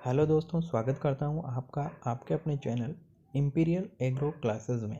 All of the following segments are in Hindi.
हेलो दोस्तों, स्वागत करता हूं आपका आपके अपने चैनल इम्पीरियल एग्रो क्लासेस में।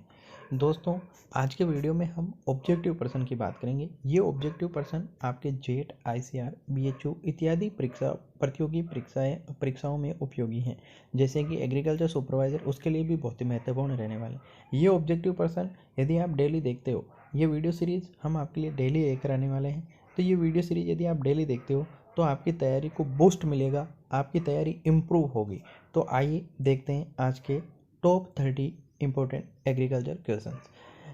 दोस्तों, आज के वीडियो में हम ऑब्जेक्टिव पर्सन की बात करेंगे। ये ऑब्जेक्टिव पर्सन आपके जेट, आईसीआर, बीएचयू इत्यादि प्रतियोगी परीक्षाओं में उपयोगी हैं। जैसे कि एग्रीकल्चर सुपरवाइजर, उसके लिए भी बहुत ही महत्वपूर्ण रहने वाले हैं ये ऑब्जेक्टिव पर्सन। यदि आप डेली देखते हो, ये वीडियो सीरीज़ हम आपके लिए डेली एक रहने वाले हैं। तो ये वीडियो सीरीज़ यदि आप डेली देखते हो तो आपकी तैयारी को बूस्ट मिलेगा, आपकी तैयारी इम्प्रूव होगी। तो आइए देखते हैं आज के टॉप 30 इंपॉर्टेंट एग्रीकल्चर क्वेश्चंस।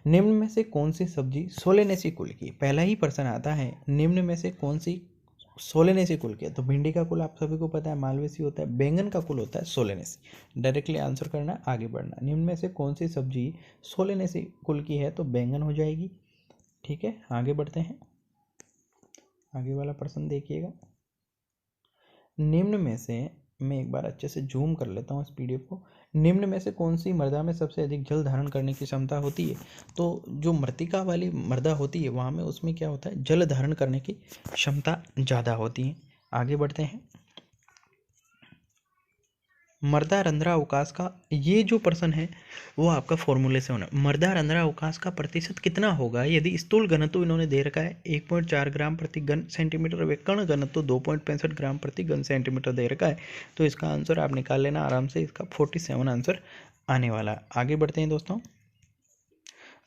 निम्न में से कौन सी सब्जी सोलेनेसी कुल की? पहला ही प्रश्न आता है, निम्न में से कौन सी सोलेनेसी कुल की है? तो भिंडी का कुल आप सभी को पता है मालवेसी होता है, बैंगन का कुल होता है सोलेनेसी। डायरेक्टली आंसर करना, आगे बढ़ना। निम्न में से कौन सी सब्जी सोलेनेसी कुल की है? तो बैंगन हो जाएगी। ठीक है, आगे बढ़ते हैं। आगे वाला प्रश्न देखिएगा। निम्न में से, मैं एक बार अच्छे से जूम कर लेता हूँ इस पीडीएफ को। निम्न में से कौन सी मृदा में सबसे अधिक जल धारण करने की क्षमता होती है? तो जो मृत्तिका वाली मृदा होती है वहाँ में उसमें क्या होता है, जल धारण करने की क्षमता ज़्यादा होती है। आगे बढ़ते हैं। मृदा रंध्रा अवकाश का ये जो प्रश्न है वो आपका फॉर्मूले से होना। मृदा रंध्रा अवकाश का प्रतिशत कितना होगा यदि स्थूल घनत्व इन्होंने दे रखा है 1.4 ग्राम प्रति घन सेंटीमीटर व कण घनत्व 2.65 ग्राम प्रति घन सेंटीमीटर दे रखा है। तो इसका आंसर आप निकाल लेना आराम से, इसका 47 आंसर आने वाला है। आगे बढ़ते हैं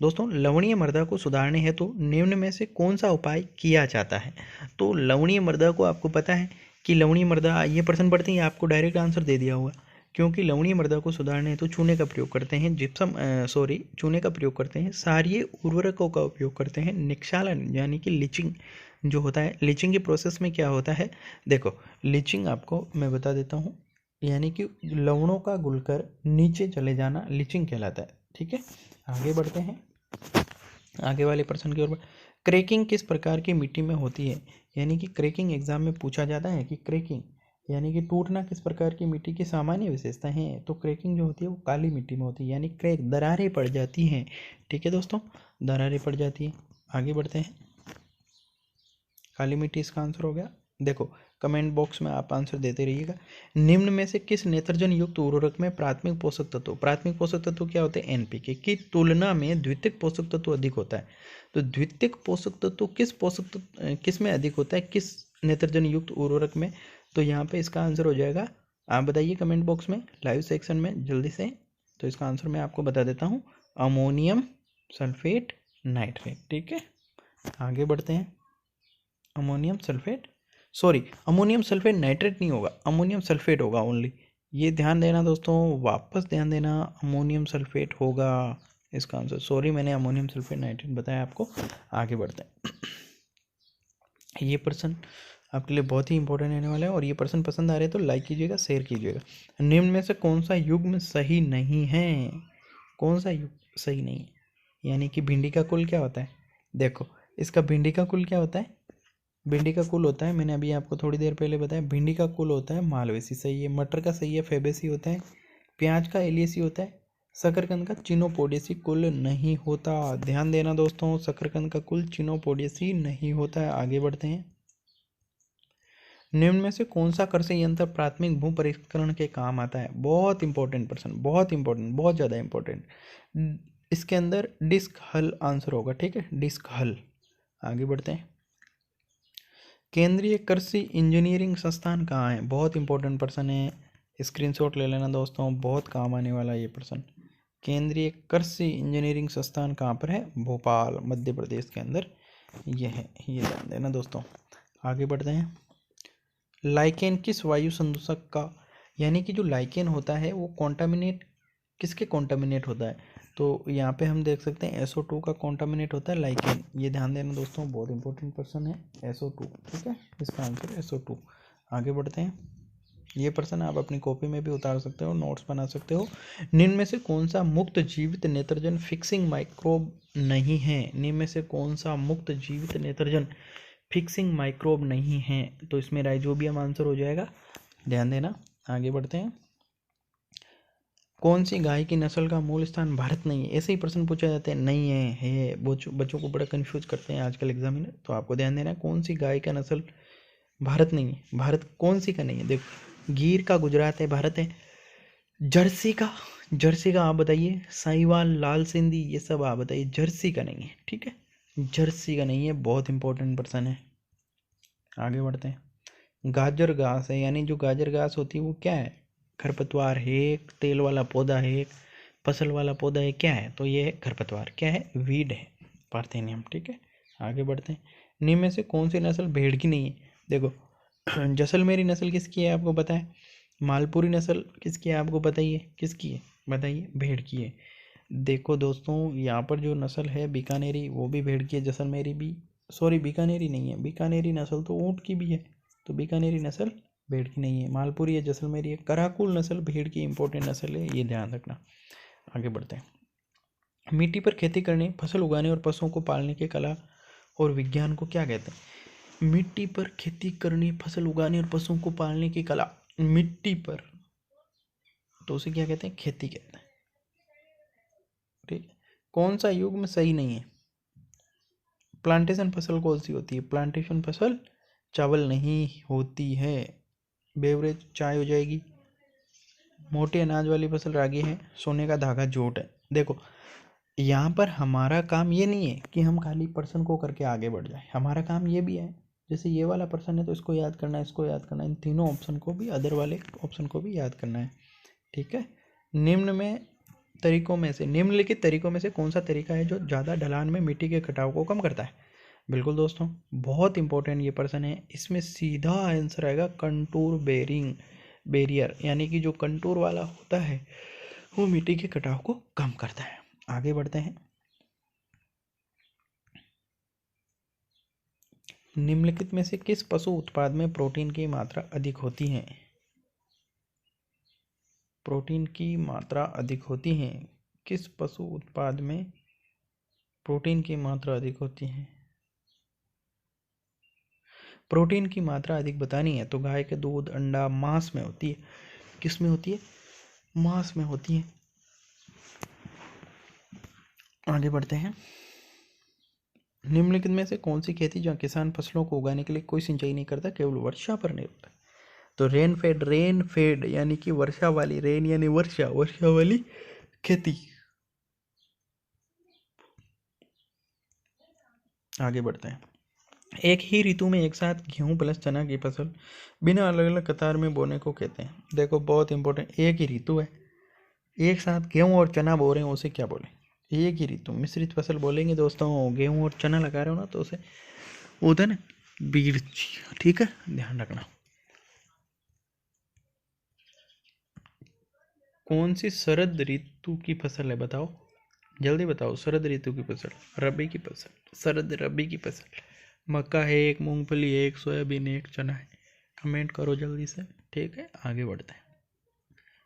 दोस्तों, लवणीय मृदा को सुधारने हेतु निम्न में से कौन सा उपाय किया जाता है? तो लवणीय मृदा को आपको पता है कि लवणीय मृदा, ये प्रश्न पढ़ते ही आपको डायरेक्ट आंसर दे दिया होगा, क्योंकि लवणीय मृदा को सुधारने हेतु चूने का प्रयोग करते हैं, चूने का प्रयोग करते हैं, क्षारीय उर्वरकों का उपयोग करते हैं, निक्षालन यानी कि लीचिंग जो होता है। लीचिंग के प्रोसेस में क्या होता है, देखो लीचिंग आपको मैं बता देता हूँ, यानी कि लवणों का घुलकर नीचे चले जाना लीचिंग कहलाता है। ठीक है, आगे बढ़ते हैं आगे वाले प्रश्न की ओर। क्रैकिंग किस प्रकार की मिट्टी में होती है? यानी कि क्रैकिंग एग्जाम में पूछा जाता है कि क्रैकिंग यानी कि टूटना किस प्रकार की मिट्टी की सामान्य विशेषता है? तो क्रैकिंग जो होती है वो काली मिट्टी में होती है, यानी क्रैक, दरारें पड़ जाती हैं। ठीक है दोस्तों, दरारें पड़ जाती हैं। आगे बढ़ते हैं। काली मिट्टी इसका आंसर हो गया। देखो कमेंट बॉक्स में आप आंसर देते रहिएगा। निम्न में से किस नेत्रजन युक्त उर्वरक में प्राथमिक पोषक तत्व क्या होते हैं? एनपीके की तुलना में द्वितीयक पोषक तत्व अधिक होता है। तो द्वितीयक पोषक तत्व किस में अधिक होता है, किस नेत्रजन युक्त उर्वरक में? तो यहाँ पे इसका आंसर हो जाएगा, आप बताइए कमेंट बॉक्स में, लाइव सेक्शन में जल्दी से। तो इसका आंसर मैं आपको बता देता हूँ, अमोनियम सल्फेट नाइट्रेट। ठीक है, आगे बढ़ते हैं। अमोनियम सल्फेट नाइट्रेट नहीं होगा, अमोनियम सल्फेट होगा ओनली। ये ध्यान देना दोस्तों, वापस ध्यान देना, अमोनियम सल्फेट होगा इसका आंसर। मैंने अमोनियम सल्फेट नाइट्रेट बताया आपको। आगे बढ़ते हैं। ये प्रश्न आपके लिए बहुत ही इंपॉर्टेंट रहने वाला है, और ये प्रश्न पसंद आ रहे हैं तो लाइक कीजिएगा, शेयर कीजिएगा। निम्न में से कौन सा युग्म सही नहीं है? कौन सा युग्म सही नहीं है? यानी कि भिंडी का कुल क्या होता है? देखो इसका भिंडी का कुल क्या होता है? भिंडी का कुल होता है, मैंने अभी आपको थोड़ी देर पहले बताया, भिंडी का कुल होता है मालवेसी, सही है। मटर का सही है फेबेसी होता है। प्याज का एलियसी होता है। शकरकंद का चिनोपोडियसी कुल नहीं होता। ध्यान देना दोस्तों, शकरकंद का कुल चिनोपोडियसी नहीं होता है। आगे बढ़ते हैं। निम्न में से कौन सा कृषि यंत्र प्राथमिक भू परीक्षण के काम आता है? बहुत इंपॉर्टेंट प्रश्न, बहुत इंपॉर्टेंट, बहुत ज़्यादा इंपॉर्टेंट। इसके अंदर डिस्क हल आंसर होगा। ठीक है, डिस्क हल। आगे बढ़ते हैं। केंद्रीय कृषि इंजीनियरिंग संस्थान कहाँ है? बहुत इंपॉर्टेंट प्रश्न है, स्क्रीनशॉट ले लेना दोस्तों, बहुत काम आने वाला है ये प्रश्न। केंद्रीय कृषि इंजीनियरिंग संस्थान कहाँ पर है? भोपाल, मध्य प्रदेश के अंदर ये है, ये ध्यान देना दोस्तों। आगे बढ़ते हैं। लाइकेन किस वायु संदूषक का, यानी कि जो लाइकेन होता है वो किसके कॉन्टामिनेट होता है? तो यहाँ पे हम देख सकते हैं SO2 का कॉन्टामिनेट होता है लाइकेन। ये ध्यान देना दोस्तों, बहुत इंपॉर्टेंट प्रश्न है SO2। ठीक है, इसका आंसर SO2। आगे बढ़ते हैं। ये प्रश्न आप अपनी कॉपी में भी उतार सकते हो, नोट्स बना सकते हो। निम्न में से कौन सा मुक्त जीवित नेत्रजन फिक्सिंग माइक्रोब नहीं है? निम्न में से कौन सा मुक्त जीवित नेत्रजन फिक्सिंग माइक्रोब नहीं है? तो इसमें राइजोबियम आंसर हो जाएगा, ध्यान देना। आगे बढ़ते हैं। कौन सी गाय की नस्ल का मूल स्थान भारत नहीं है? ऐसे ही प्रश्न पूछा जाते हैं, नहीं है। बच्चों को बड़ा कंफ्यूज करते हैं आजकल एग्जामिनर। तो आपको ध्यान देना है, कौन सी गाय का नस्ल भारत नहीं है, भारत कौन सी का नहीं है? देखो गिर का गुजरात है, भारत है। जर्सी का आप बताइए, साहिवाल, लाल सिंधी, ये सब आप बताइए। जर्सी का नहीं है, ठीक है, जर्सी का नहीं है, बहुत इंपॉर्टेंट पर्सन है। आगे बढ़ते हैं। गाजर घास है, यानी जो गाजर घास होती है वो क्या है? खरपतवार है, एक तेल वाला पौधा है, एक फसल वाला पौधा है, क्या है? तो ये है खरपतवार, क्या है? वीड है, पार्थेनियम, ठीक है। आगे बढ़ते हैं। निम्न में से कौन सी नस्ल भेड़ की नहीं है? देखो, जैसलमेरी नस्ल किसकी है आपको पता है? मालपुरी नस्ल किसकी है आपको पता ही है? किसकी है बताइए? भेड़ की है। देखो दोस्तों, यहाँ पर जो नस्ल है बीकानेरी, वो भी भेड़ की है, जैसलमेरी भी, सॉरी बीकानेरी नहीं है, बीकानेरी नस्ल तो ऊँट की भी है, तो बीकानेरी नस्ल भेड़ की नहीं है। मालपुरी है, जैसलमेरी है। कराकुल नस्ल भेड़ की इंपॉर्टेंट नस्ल है, ये ध्यान रखना। आगे बढ़ते हैं। मिट्टी पर खेती करने, फसल उगाने और पशुओं को पालने की कला और विज्ञान को क्या कहते हैं? मिट्टी पर खेती करनी, फसल उगाने और पशुओं को पालने की कला, मिट्टी पर, तो उसे क्या कहते हैं? खेती कहते हैं, ठीक है। कौन सा युग में सही नहीं है? प्लांटेशन फसल कौन सी होती है? प्लांटेशन फसल चावल नहीं होती है, बेवरेज चाय हो जाएगी। मोटे अनाज वाली फसल रागी है, सोने का धागा जूट है। देखो, यहाँ पर हमारा काम ये नहीं है कि हम खाली पर्सन को करके आगे बढ़ जाए, हमारा काम ये भी है, जैसे ये वाला पर्सन है तो इसको याद करना है, इसको याद करना है, इन तीनों ऑप्शन को भी, अदर वाले ऑप्शन को भी याद करना है, ठीक है। निम्नलिखित तरीकों में से कौन सा तरीका है जो ज़्यादा ढलान में मिट्टी के कटाव को कम करता है? बिल्कुल दोस्तों, बहुत इंपॉर्टेंट ये पर्सन है, इसमें सीधा आंसर आएगा कंटूर बैरियर, यानी कि जो कंटूर वाला होता है वो मिट्टी के कटाव को कम करता है। आगे बढ़ते हैं। निम्नलिखित में से किस पशु उत्पाद में प्रोटीन की मात्रा अधिक होती है? प्रोटीन की मात्रा अधिक होती है, किस पशु उत्पाद में प्रोटीन की मात्रा अधिक होती है? प्रोटीन की मात्रा अधिक बतानी है तो गाय के दूध, अंडा, मांस में होती है। किस में होती है? मांस में होती है। आगे बढ़ते हैं। निम्नलिखित में से कौन सी खेती जहाँ किसान फसलों को उगाने के लिए कोई सिंचाई नहीं करता, केवल वर्षा पर निर्भर है? तो रेन फेड यानी कि वर्षा वाली, रेन यानी वर्षा, वर्षा वाली खेती। आगे बढ़ते हैं। एक ही ऋतु में एक साथ गेहूं प्लस चना की फसल बिना अलग अलग कतार में बोने को कहते हैं? देखो, बहुत इंपॉर्टेंट, एक ही ऋतु है, एक साथ गेहूं और चना बो रहे हैं, उसे क्या बोले? एक ही ऋतु मिश्रित फसल बोलेंगे दोस्तों। गेहूं और चना लगा रहे हो ना, तो उसे होता है ना बीज, ठीक है, ध्यान रखना। कौन सी शरद ऋतु की फसल है? बताओ, जल्दी बताओ। शरद ऋतु की फसल, रबी की फसल, शरद रबी की फसल। मक्का है एक, मूंगफली है एक, सोयाबीन है एक, चना है। कमेंट करो जल्दी से, ठीक है। आगे बढ़ते हैं।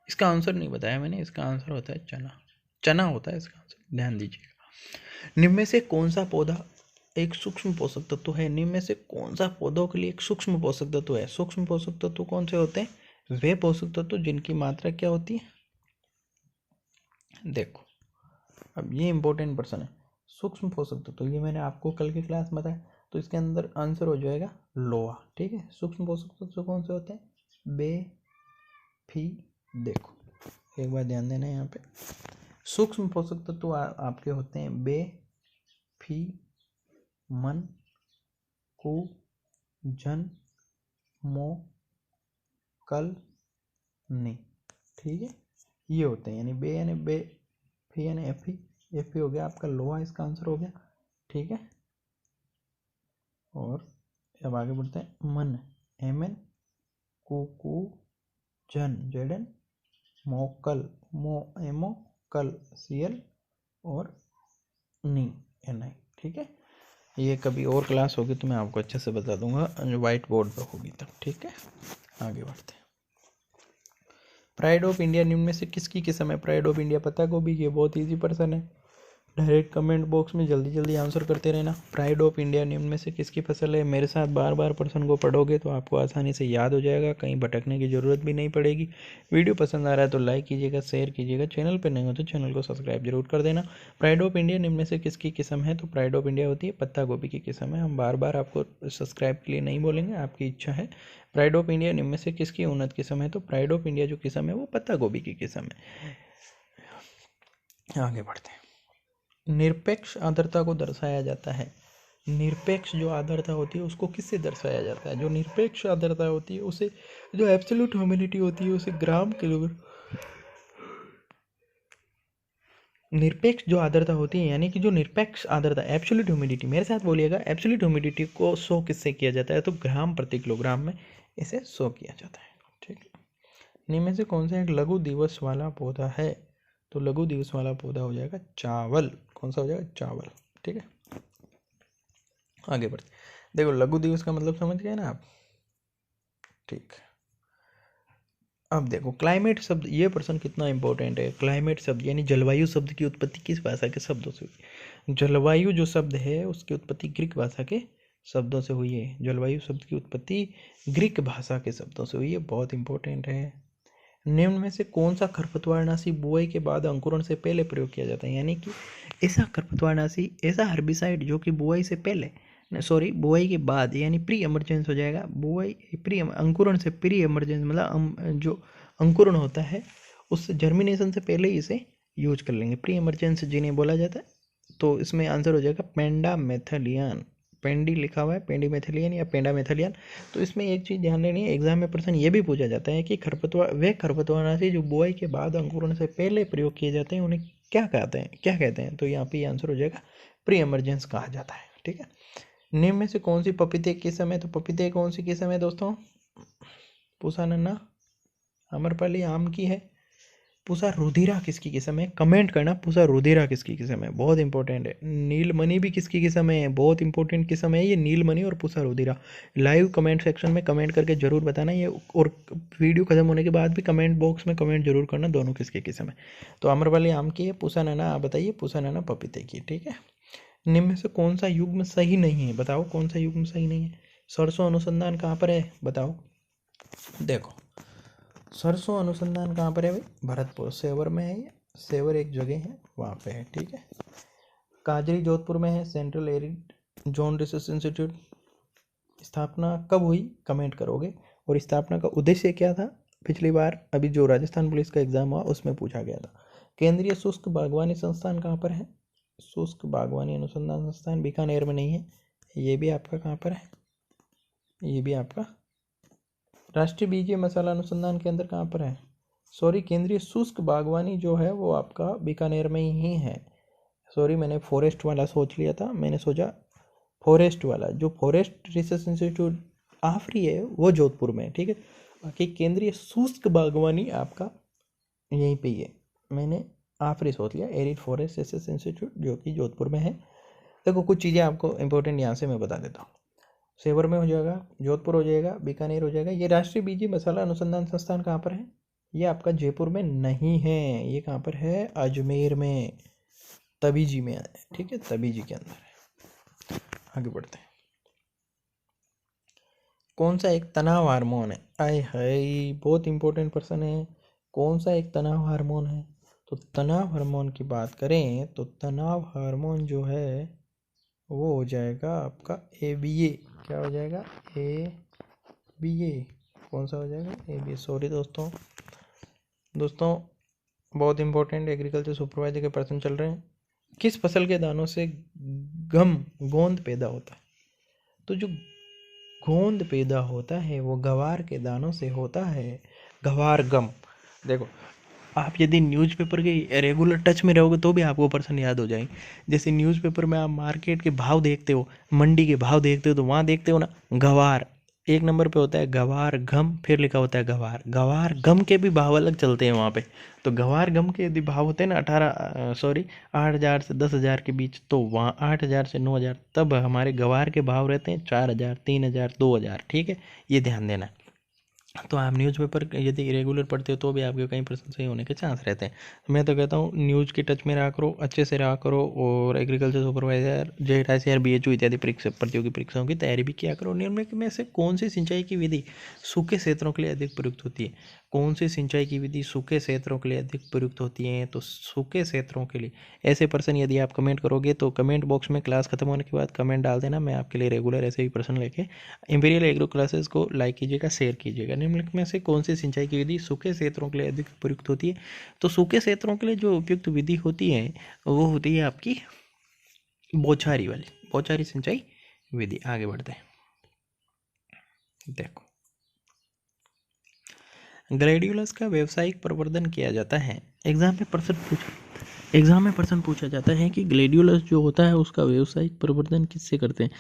इसका आंसर नहीं बताया मैंने, इसका आंसर होता है चना, चना होता है इसका आंसर, ध्यान दीजिएगा। निम्न में से कौन सा पौधा एक सूक्ष्म पोषक तत्व है? निम्न में से कौन सा पौधों के लिए एक सूक्ष्म पोषक तत्व है? सूक्ष्म पोषक तत्व कौन से होते हैं? वे पोषक तत्व जिनकी मात्रा क्या होती है? देखो, अब ये इंपॉर्टेंट पर्सन है। सूक्ष्म पोषक तत्व, ये मैंने आपको कल की क्लास में बताया, तो इसके अंदर आंसर हो जाएगा लोहा, ठीक है। सूक्ष्म पोषक तत्व कौन से होते हैं? बे, फी। देखो, एक बार ध्यान देना यहाँ पे, सूक्ष्म पोषक तत्व आपके होते हैं बे, फी, मन, कु, जन, मो, कल, नी, ठीक है, ये होते हैं। यानी बे यानी बे, फी यानी एफ ई हो गया आपका लोहा, इसका आंसर हो गया, ठीक है। और अब आगे बढ़ते हैं। मन, एम एन, कु, जन, जेड एन, मोकल, मो एमओ, कल, सी एल, और नी, एन आई, ठीक है। ये कभी और क्लास होगी तो मैं आपको अच्छे से बता दूंगा, वाइट बोर्ड पर होगी तब, ठीक है। आगे बढ़ते हैं। प्राइड ऑफ इंडिया निम्न में से किसकी किस्म है? प्राइड ऑफ इंडिया पता को भी, ये बहुत इजी पर्सन है, डायरेक्ट कमेंट बॉक्स में जल्दी जल्दी आंसर करते रहना। प्राइड ऑफ इंडिया निम्न में से किसकी फसल है? मेरे साथ बार बार प्रश्न को पढ़ोगे तो आपको आसानी से याद हो जाएगा, कहीं भटकने की ज़रूरत भी नहीं पड़ेगी। वीडियो पसंद आ रहा है तो लाइक कीजिएगा, शेयर कीजिएगा, चैनल पर नहीं हो तो चैनल को सब्सक्राइब जरूर कर देना। प्राइड ऑफ इंडिया निम्न में से किसकी किस्म है? तो प्राइड ऑफ इंडिया होती है पत्ता गोभी की किस्म है। हम बार बार आपको सब्सक्राइब के लिए नहीं बोलेंगे, आपकी इच्छा है। प्राइड ऑफ इंडिया निम्न में से किसकी उन्नत किस्म है? तो प्राइड ऑफ इंडिया जो किस्म है वो पत्ता गोभी की किस्म है। आगे बढ़ते हैं। निरपेक्ष आर्द्रता को दर्शाया जाता है। निरपेक्ष जो आर्द्रता होती है उसको किससे दर्शाया जाता है? जो निरपेक्ष आर्द्रता होती है उसे, जो एब्सोल्यूट ह्यूमिडिटी होती है उसे ग्राम किलोग्राम, निरपेक्ष जो आर्द्रता होती है यानी कि जो निरपेक्ष आर्द्रता एब्सोल्यूट ह्यूमिडिटी, मेरे साथ बोलिएगा, एब्सोल्यूट ह्यूमिडिटी को 100 किससे किया जाता है? तो ग्राम प्रति किलोग्राम में इसे 100 किया जाता है। ठीक है। इनमें में से कौन सा एक लघु दिवस वाला पौधा है? तो लघु दिवस वाला पौधा हो जाएगा चावल। कौन सा हो जाएगा? चावल। ठीक है। आगे बढ़ते, देखो लघु दिवस का मतलब समझ गए ना आप? ठीक। अब देखो क्लाइमेट शब्द, ये प्रश्न कितना इंपॉर्टेंट है। क्लाइमेट शब्द यानी जलवायु शब्द की उत्पत्ति किस भाषा के शब्दों से हुई? जलवायु जो शब्द है उसकी उत्पत्ति ग्रीक भाषा के शब्दों से हुई है। जलवायु शब्द की उत्पत्ति ग्रीक भाषा के शब्दों से हुई है, बहुत इंपॉर्टेंट है। निम्न में से कौन सा खरपतवारनाशी बुआई के बाद अंकुरण से पहले प्रयोग किया जाता है? यानी कि ऐसा खरपतवारनाशी, ऐसा हर्बिसाइड जो कि बुआई से पहले, सॉरी बुआई के बाद यानी प्री एमरजेंस हो जाएगा। बुआई प्री अंकुरण से प्री एमरजेंस मतलब जो अंकुरण होता है उस जर्मिनेशन से पहले ही इसे यूज कर लेंगे। प्री एमरजेंस जिन्हें बोला जाता है। तो इसमें आंसर हो जाएगा पेंडामेथलियन। पेंडी लिखा हुआ है, पेंडीमेथलियन या पेंडामेथलियन। तो इसमें एक चीज़ ध्यान देनी है, एग्जाम में प्रश्न ये भी पूछा जाता है कि खरपतवारनाशी जो बुआई के बाद अंकुरण से पहले प्रयोग किए जाते हैं उन्हें क्या कहते हैं? क्या कहते हैं? तो यहाँ पे आंसर हो जाएगा प्री एमरजेंस कहा जाता है। ठीक है। निम्न में से कौन सी पपीते की किस्म है? तो पपीते कौन सी किस्म है दोस्तों? पूसा नन्ना, आम्रपाली आम की है। पूसा रुधिरा किसकी किस्म है? कमेंट करना, पूसा रुधिरा किसकी किस्म है, बहुत इंपॉर्टेंट है। नीलमणि भी किसकी किस्म है? बहुत इंपॉर्टेंट किस्म है ये, नीलमणि और पूसा रुधिरा। लाइव कमेंट सेक्शन में कमेंट करके जरूर बताना ये, और वीडियो खत्म होने के बाद भी कमेंट बॉक्स में कमेंट जरूर करना दोनों किसकी किस्म है। तो आम्रपाली आम की है, पूसा नैना आप बताइए, पूसा नैना पपीते की। ठीक है। निम्न में से कौन सा युग्म सही नहीं है? बताओ कौन सा युग्म सही नहीं है? सरसों अनुसंधान कहाँ पर है? बताओ। देखो सरसों अनुसंधान कहाँ पर है भाई? भरतपुर, सेवर में है ये। सेवर एक जगह है वहाँ पे है। ठीक है। काजरी जोधपुर में है, central arid zone research institute. स्थापना कब हुई? कमेंट करोगे। और स्थापना का उद्देश्य क्या था? पिछली बार अभी जो राजस्थान पुलिस का एग्जाम हुआ उसमें पूछा गया था। केंद्रीय शुष्क बागवानी संस्थान कहाँ पर है? शुष्क बागवानी अनुसंधान संस्थान बीकानेर में नहीं है, ये भी आपका कहाँ पर है? ये भी आपका राष्ट्रीय बीजीय मसाला अनुसंधान केंद्र कहाँ पर है? सॉरी, केंद्रीय शुष्क बागवानी जो है वो आपका बीकानेर में ही है। सॉरी, मैंने फॉरेस्ट वाला सोच लिया था, मैंने सोचा फॉरेस्ट वाला, जो फॉरेस्ट रिसर्च इंस्टीट्यूट आफरी है वो जोधपुर में है। ठीक है। बाकी केंद्रीय शुष्क बागवानी आपका यहीं पे ही है, मैंने आफरी सोच लिया, एरिड फॉरेस्ट रिसर्च इंस्टीट्यूट जो कि जोधपुर में है। देखो कुछ चीज़ें आपको इंपॉर्टेंट यहाँ से मैं बता देता हूँ। सेवर में हो जाएगा, जोधपुर हो जाएगा, बीकानेर हो जाएगा। ये राष्ट्रीय बीजीय मसाला अनुसंधान संस्थान कहाँ पर है? ये आपका जयपुर में नहीं है, ये कहाँ पर है? अजमेर में, तबीजी में है। ठीक है, तबीजी के अंदर है। आगे बढ़ते हैं। कौन सा एक तनाव हार्मोन है? आए हाय, बहुत इंपॉर्टेंट प्रश्न है। कौन सा एक तनाव हार्मोन है? तो तनाव हार्मोन की बात करें तो तनाव हार्मोन जो है वो हो जाएगा आपका ABA। क्या हो जाएगा? ABA। कौन सा हो जाएगा? ABA। सॉरी दोस्तों बहुत इंपॉर्टेंट एग्रीकल्चर सुपरवाइजर के प्रश्न चल रहे हैं। किस फसल के दानों से गोंद पैदा होता है? तो जो गोंद पैदा होता है वो गवार के दानों से होता है, गवार गम। देखो आप यदि न्यूज़पेपर के रेगुलर टच में रहोगे तो भी आपको प्रश्न याद हो जाएंगे। जैसे न्यूज़पेपर में आप मार्केट के भाव देखते हो, मंडी के भाव देखते हो, तो वहाँ देखते हो ना गवार एक नंबर पे होता है, गवार गम फिर लिखा होता है गवार। गवार गम के भी भाव अलग चलते हैं वहाँ पे। तो गवार गम के यदि भाव होते हैं ना 8,000 से 10,000 के बीच, तो वहाँ 8,000 से 9,000, तब हमारे गवार के भाव रहते हैं 4,000, 3,000, 2,000। ठीक है, ये ध्यान देना। तो आप न्यूज़पेपर यदि रेगुलर पढ़ते हो तो भी आपके कई प्रश्न सही होने के चांस रहते हैं। मैं तो कहता हूँ न्यूज़ के टच में रहा करो, अच्छे से रहा करो, और agriculture supervisor, Z ICAR BHU इत्यादि परीक्षा प्रतियोगी परीक्षाओं की तैयारी भी किया करो। निम्नलिखित में से कौन सी सिंचाई की विधि सूखे क्षेत्रों के लिए अधिक प्रयुक्त होती है? कौन सी सिंचाई की विधि सूखे क्षेत्रों के लिए अधिक प्रयुक्त होती है? तो सूखे क्षेत्रों के लिए ऐसे प्रश्न यदि आप कमेंट करोगे तो कमेंट बॉक्स में क्लास खत्म होने के बाद कमेंट डाल देना। मैं आपके लिए रेगुलर ऐसे ही प्रश्न लेके इंपीरियल एग्रो क्लासेस को लाइक कीजिएगा, शेयर कीजिएगा। निम्नलिखित में से कौन सी सिंचाई की विधि सूखे क्षेत्रों के लिए अधिक प्रयुक्त होती है? तो सूखे क्षेत्रों के लिए जो उपयुक्त विधि होती है वो होती है आपकी बौछारी सिंचाई विधि। आगे बढ़ते हैं। देखो, ग्रेड्यूलस का व्यावसायिक प्रवर्धन किया जाता है। एग्जाम में प्रश्न पूछा जाता है कि ग्लेडियोलस जो होता है उसका व्यावसायिक प्रवर्धन किससे करते हैं?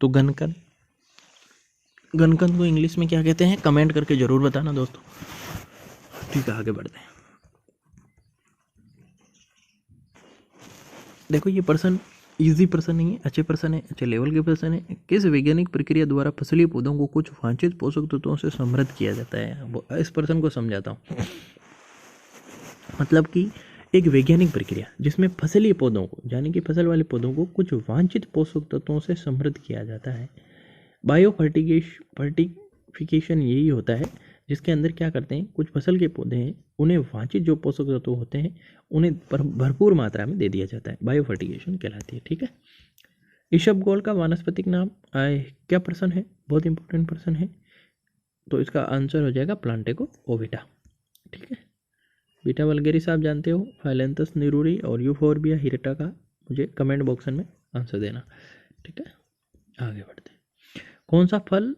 तो गणकन को इंग्लिश में क्या कहते हैं? कमेंट करके जरूर बताना दोस्तों। ठीक है, आगे बढ़ते हैं। देखो, ये प्रश्न इजी प्रश्न नहीं है, अच्छे प्रश्न है, अच्छे लेवल के प्रश्न है। किस वैज्ञानिक प्रक्रिया द्वारा फसली पौधों को कुछ वांछित पोषक तत्वों से समृद्ध किया जाता है? इस प्रश्न को समझाता हूँ। मतलब कि एक वैज्ञानिक प्रक्रिया जिसमें फसली पौधों को, यानी कि फसल वाले पौधों को कुछ वांछित पोषक तत्वों से समृद्ध किया जाता है। बायो फर्टिफिकेशन यही होता है जिसके अंदर क्या करते हैं, कुछ फसल के पौधे हैं उन्हें वांछित जो पोषक तत्व होते हैं उन्हें भरपूर मात्रा में दे दिया जाता है, बायो फर्टिफिकेशन कहलाती है। ठीक है, इसबगोल का वानस्पतिक नाम क्या प्रश्न है? बहुत इंपॉर्टेंट प्रश्न है। तो इसका आंसर हो जाएगा प्लांटेको ओविटा। ठीक है, बीटा वल्गेरिस आप जानते हो, फाइलेंथस निरूरी और यूफोर्बिया हिरेटा का मुझे कमेंट बॉक्स में आंसर देना। ठीक है, आगे बढ़ते हैं। कौन सा फल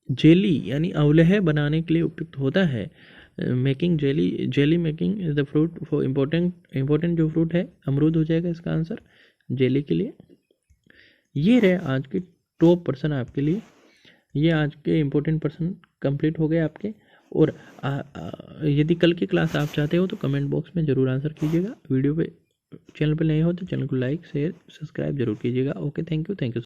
जेली यानी अवलेह बनाने के लिए उपयुक्त होता है? Making jelly making is the fruit for important जो फ्रूट है अमरूद हो जाएगा इसका आंसर जेली के लिए। ये रहे आज के टॉप पर्सन आपके लिए। ये आज के इम्पोर्टेंट पर्सन कंप्लीट हो गए आपके। और यदि कल की क्लास आप चाहते हो तो कमेंट बॉक्स में ज़रूर आंसर कीजिएगा। वीडियो पे चैनल पे नए हो तो चैनल को लाइक शेयर सब्सक्राइब जरूर कीजिएगा। Okay, thank you.